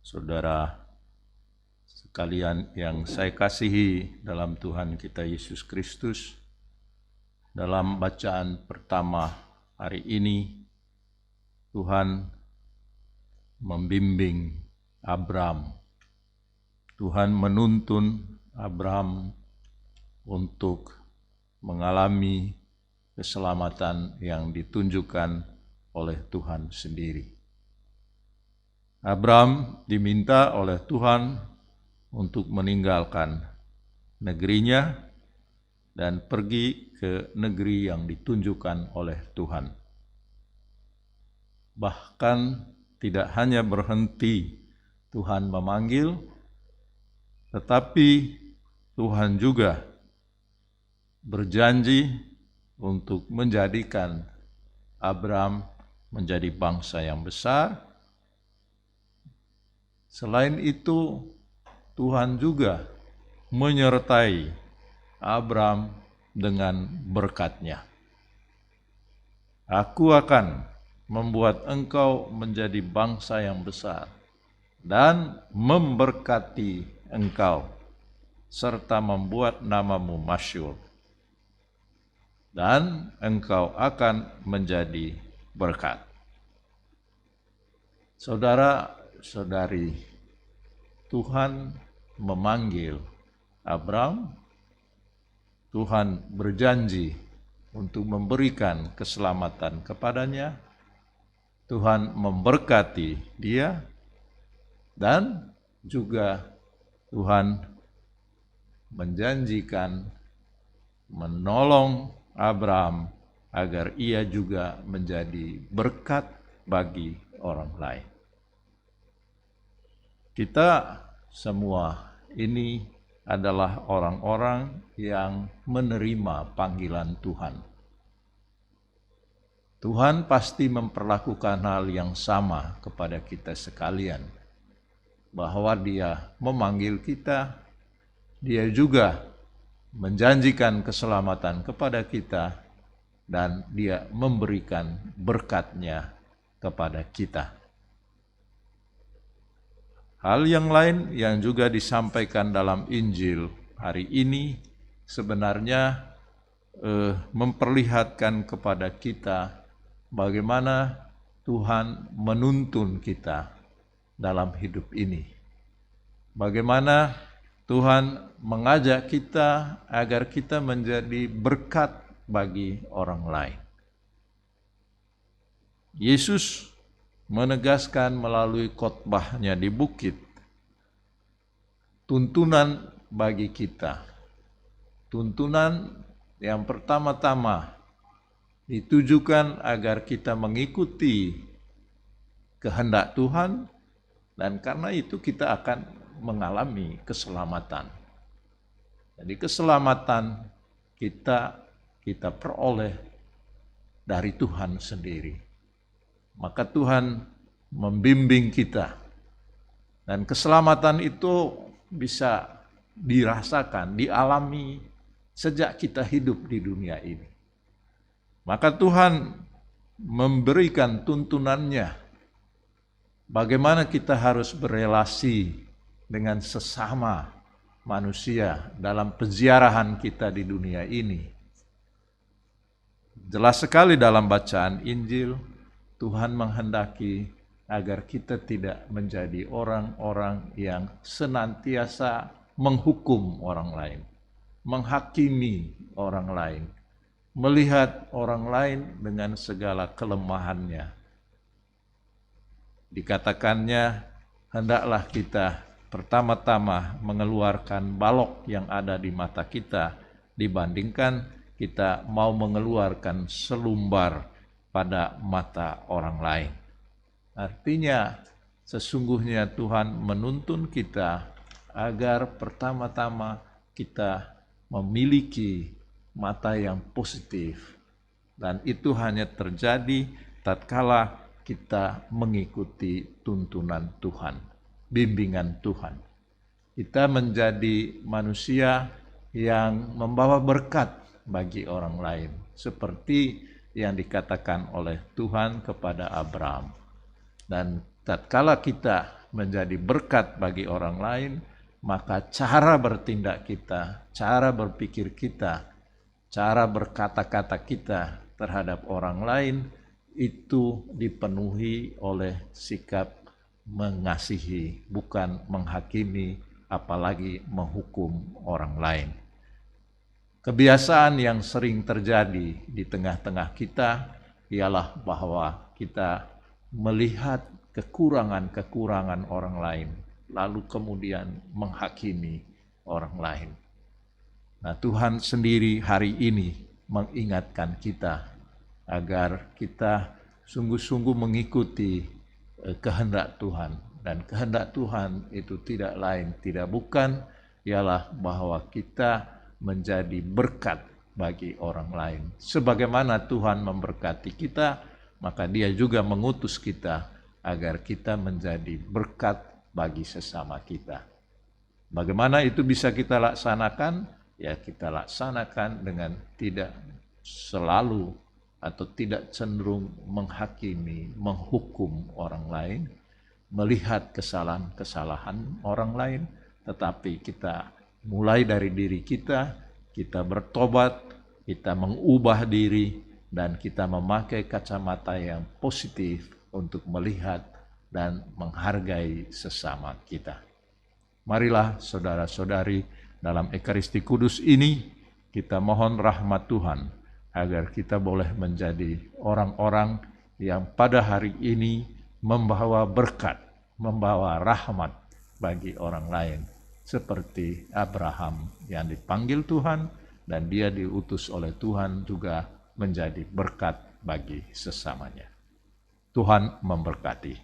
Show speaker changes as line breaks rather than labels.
Saudara sekalian yang saya kasihi dalam Tuhan kita Yesus Kristus, dalam bacaan pertama hari ini, Tuhan membimbing Abram. Tuhan menuntun Abram untuk mengalami keselamatan yang ditunjukkan oleh Tuhan sendiri. Abram diminta oleh Tuhan untuk meninggalkan negerinya dan pergi ke negeri yang ditunjukkan oleh Tuhan. Bahkan tidak hanya berhenti Tuhan memanggil, tetapi Tuhan juga berjanji untuk menjadikan Abram menjadi bangsa yang besar. Selain itu, Tuhan juga menyertai Abram dengan berkat-Nya. Aku akan membuat engkau menjadi bangsa yang besar dan memberkati engkau, serta membuat namamu masyhur, dan engkau akan menjadi berkat. Saudara-saudari, Tuhan memanggil Abram, Tuhan berjanji untuk memberikan keselamatan kepadanya, Tuhan memberkati dia, dan juga Tuhan menjanjikan menolong Abram agar ia juga menjadi berkat bagi orang lain. Kita semua ini adalah orang-orang yang menerima panggilan Tuhan. Tuhan pasti memperlakukan hal yang sama kepada kita sekalian, bahwa Dia memanggil kita, Dia juga menjanjikan keselamatan kepada kita, dan Dia memberikan berkat-Nya kepada kita. Hal yang lain yang juga disampaikan dalam Injil hari ini sebenarnya memperlihatkan kepada kita bagaimana Tuhan menuntun kita dalam hidup ini. Bagaimana Tuhan mengajak kita agar kita menjadi berkat bagi orang lain. Yesus menegaskan melalui khotbahnya di bukit tuntunan bagi kita. Tuntunan yang pertama-tama ditujukan agar kita mengikuti kehendak Tuhan, dan karena itu kita akan mengalami keselamatan. Jadi keselamatan kita peroleh dari Tuhan sendiri. Maka Tuhan membimbing kita, dan keselamatan itu bisa dirasakan, dialami sejak kita hidup di dunia ini. Maka Tuhan memberikan tuntunannya bagaimana kita harus berelasi dengan sesama manusia dalam peziarahan kita di dunia ini. Jelas sekali dalam bacaan Injil, Tuhan menghendaki agar kita tidak menjadi orang-orang yang senantiasa menghukum orang lain, menghakimi orang lain, melihat orang lain dengan segala kelemahannya. Dikatakannya, hendaklah kita pertama-tama mengeluarkan balok yang ada di mata kita dibandingkan kita mau mengeluarkan selumbar pada mata orang lain. Artinya, sesungguhnya Tuhan menuntun kita agar pertama-tama kita memiliki mata yang positif, dan itu hanya terjadi tatkala kita mengikuti tuntunan Tuhan, bimbingan Tuhan. Kita menjadi manusia yang membawa berkat bagi orang lain, seperti yang dikatakan oleh Tuhan kepada Abram. Dan tatkala kita menjadi berkat bagi orang lain, maka cara bertindak kita, cara berpikir kita, cara berkata-kata kita terhadap orang lain itu dipenuhi oleh sikap mengasihi, bukan menghakimi, apalagi menghukum orang lain. Kebiasaan yang sering terjadi di tengah-tengah kita ialah bahwa kita melihat kekurangan-kekurangan orang lain, lalu kemudian menghakimi orang lain. Nah, Tuhan sendiri hari ini mengingatkan kita agar kita sungguh-sungguh mengikuti kehendak Tuhan. Dan kehendak Tuhan itu tidak lain, tidak bukan, ialah bahwa kita menjadi berkat bagi orang lain. Sebagaimana Tuhan memberkati kita, maka Dia juga mengutus kita agar kita menjadi berkat bagi sesama kita. Bagaimana itu bisa kita laksanakan? Ya, kita laksanakan dengan tidak selalu atau tidak cenderung menghakimi, menghukum orang lain, melihat kesalahan-kesalahan orang lain, tetapi kita mulai dari diri kita bertobat, kita mengubah diri, dan kita memakai kacamata yang positif untuk melihat dan menghargai sesama kita. Marilah saudara-saudari, dalam Ekaristi Kudus ini kita mohon rahmat Tuhan agar kita boleh menjadi orang-orang yang pada hari ini membawa berkat, membawa rahmat bagi orang lain. Seperti Abraham yang dipanggil Tuhan dan dia diutus oleh Tuhan juga menjadi berkat bagi sesamanya. Tuhan memberkati.